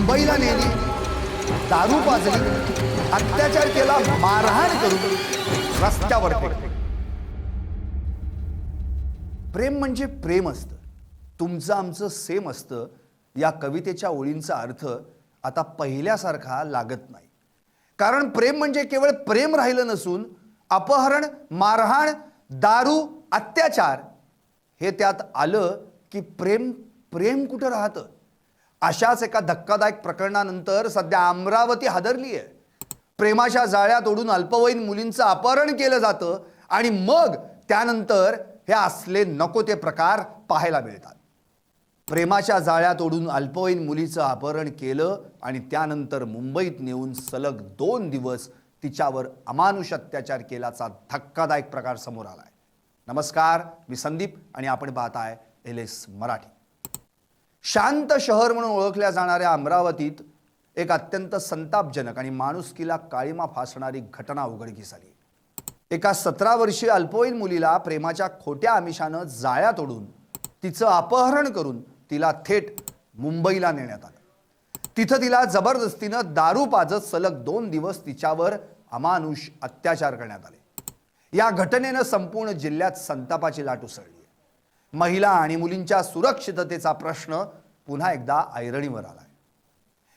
मुंबईला नेली, दारू पाजली, अत्याचार केला, मारहाण करून रस्त्यावर फेकले. प्रेम म्हणजे प्रेम असतं, तुमचं आमचं सेम असतं. या कवितेच्या ओळींचा अर्थ आता पहिल्यासारखा लागत नाही. कारण प्रेम म्हणजे केवळ प्रेम राहिलं नसून अपहरण, मारहाण, दारू, अत्याचार हे त्यात आलं की प्रेम प्रेम कुठं राहतं. अशाच एका धक्कादायक प्रकरणानंतर सध्या अमरावती हादरली आहे. प्रेमाच्या जाळ्यात ओढून अल्पवयीन मुलींचं अपहरण केलं जातं आणि मग त्यानंतर हे असले नको ते प्रकार पाहायला मिळतात. प्रेमाच्या जाळ्यात ओढून अल्पवयीन मुलीचं अपहरण केलं आणि त्यानंतर मुंबईत नेऊन सलग 2 दिवस तिच्यावर अमानुष अत्याचार केल्याचा धक्कादायक प्रकार समोर आलाय. नमस्कार, मी संदीप आणि आपण पाहताय LS मराठी. शांत शहर म्हणून ओळखल्या जाणाऱ्या अमरावतीत एक अत्यंत संतापजनक आणि माणुसकीला काळीमा फासणारी घटना उघडकीस आली. एका 17 वर्षीय अल्पवयीन मुलीला प्रेमाच्या खोट्या आमिषानं जाळ्यात ओढून तिचं अपहरण करून तिला थेट मुंबईला नेण्यात आलं. तिथं तिला जबरदस्तीनं दारू पाजत सलग 2 दिवस तिच्यावर अमानुष अत्याचार करण्यात आले. या घटनेनं संपूर्ण जिल्ह्यात संतापाची लाट उसळली. महिला आणि मुलींच्या सुरक्षिततेचा प्रश्न पुन्हा एकदा ऐरणीवर आलाय.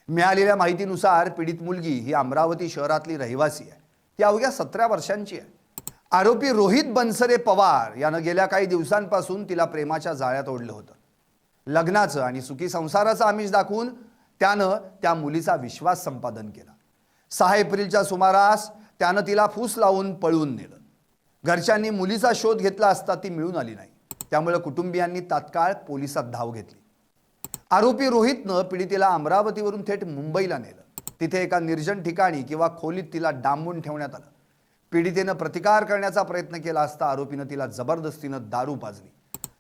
मिळालेल्या माहितीनुसार पीडित मुलगी ही अमरावती शहरातली रहिवासी आहे. ती अवघ्या 17 वर्षांची आहे. आरोपी रोहित बनसरे पवार यानं गेल्या काही दिवसांपासून तिला प्रेमाच्या जाळ्यात ओढलं होतं. लग्नाचं आणि सुखी संसाराचं आमिष दाखवून त्यानं त्या मुलीचा विश्वास संपादन केला. 6 एप्रिलच्या सुमारास त्यानं तिला फूस लावून पळवून नेलं. घरच्यांनी मुलीचा शोध घेतला असता ती मिळून आली नाही. त्यामुळे कुटुंबियांनी तात्काळ पोलिसात धाव घेतली. आरोपी रोहितनं पीडितेला अमरावतीवरून थेट मुंबईला नेलं. तिथे एका निर्जन ठिकाणी किंवा खोलीत तिला डांबून ठेवण्यात आलं. पीडितेनं प्रतिकार करण्याचा प्रयत्न केला असता आरोपीनं तिला जबरदस्तीनं दारू पाजली.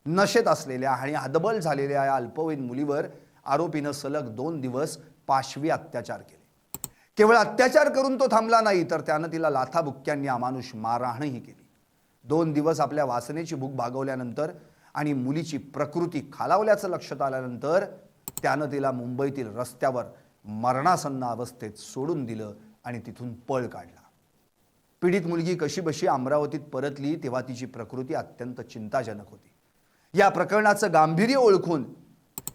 नशेत असलेल्या आणि हतबल झालेल्या या अल्पवयीन मुलीवर आरोपीनं सलग 2 दिवस पाशवी अत्याचार केले. केवळ अत्याचार करून तो थांबला नाही, तर त्यानं तिला लाथाबुक्क्यांनी अमानुष मारहाणही केली. 2 दिवस आपल्या वासनेची भूक भागवल्यानंतर आणि मुलीची प्रकृती खालावल्याचं लक्षात आल्यानंतर त्यानं तिला मुंबईतील रस्त्यावर मरणासन्न अवस्थेत सोडून दिलं आणि तिथून पळ काढला. पीडित मुलगी कशीबशी अमरावतीत परतली तेव्हा तिची प्रकृती अत्यंत चिंताजनक होती. या प्रकरणाचं गांभीर्य ओळखून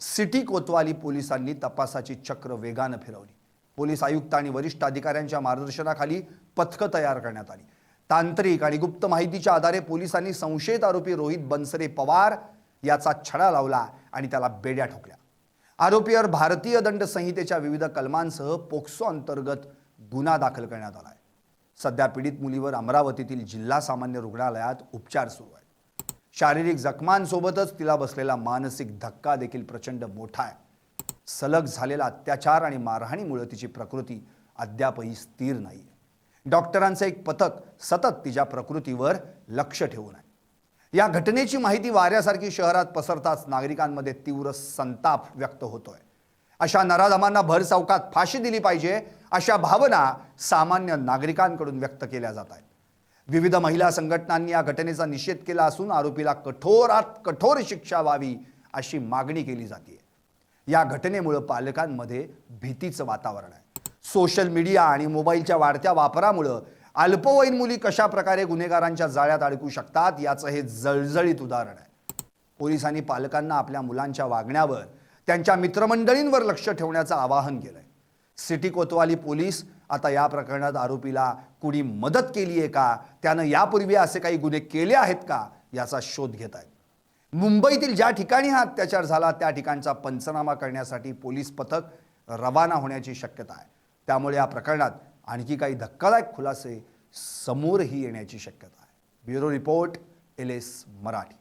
सिटी कोतवाली पोलिसांनी तपासाची चक्र वेगानं फिरवली. पोलीस आयुक्त आणि वरिष्ठ अधिकाऱ्यांच्या मार्गदर्शनाखाली पथकं तयार करण्यात आली. तांत्रिक आणि गुप्त माहितीच्या आधारे पोलिसांनी संशयित आरोपी रोहित बनसरे पवार याचा छडा लावला आणि त्याला बेड्या ठोकल्या. आरोपीवर भारतीय दंड संहितेच्या विविध कलमांसह पोक्सो अंतर्गत गुन्हा दाखल करण्यात आला आहे. सध्या पीडित मुलीवर अमरावतीतील जिल्हा सामान्य रुग्णालयात उपचार सुरू आहेत. शारीरिक जखमांसोबतच तिला बसलेला मानसिक धक्का देखील प्रचंड मोठा आहे. सलग झालेला अत्याचार आणि मारहाणीमुळे तिची प्रकृती अद्यापही स्थिर नाही. डॉक्टरांचं एक पथक सतत तिच्या प्रकृतीवर लक्ष ठेवून आहे. या घटनेची माहिती वाऱ्यासारखी शहरात पसरताच नागरिकांमध्ये तीव्र संताप व्यक्त होतोय. अशा नराधमांना भरचौकात फाशी दिली पाहिजे अशा भावना सामान्य नागरिकांकडून व्यक्त केल्या जात आहेत. विविध महिला संघटनांनी या घटनेचा निषेध केला असून आरोपीला कठोरात कठोर शिक्षा व्हावी अशी मागणी केली जाते. या घटनेमुळे पालकांमध्ये भीतीचं वातावरण आहे. सोशल मीडिया आणि मोबाईलच्या वाढत्या वापरामुळे अल्पवयीन मुली कशा प्रकारे गुन्हेगारांच्या जाळ्यात अडकू शकतात याचं हे जळजळीत उदाहरण आहे. पोलिसांनी पालकांना आपल्या मुलांच्या वागण्यावर, त्यांच्या मित्रमंडळींवर लक्ष ठेवण्याचं आवाहन केलंय. सिटी कोतवाली पोलीस आता या प्रकरणात आरोपीला कुणी मदत केली आहे का, त्यानं यापूर्वी असे काही गुन्हे केले आहेत का याचा शोध घेत आहेत. मुंबईतील ज्या ठिकाणी हा अत्याचार झाला त्या ठिकाणचा पंचनामा करण्यासाठी पोलीस पथक रवाना होण्याची शक्यता आहे. त्यामुळे या प्रकरणात आणखी काही धक्कादायक खुलासे समोरही येण्याची शक्यता आहे. Bureau report, LS Marathi.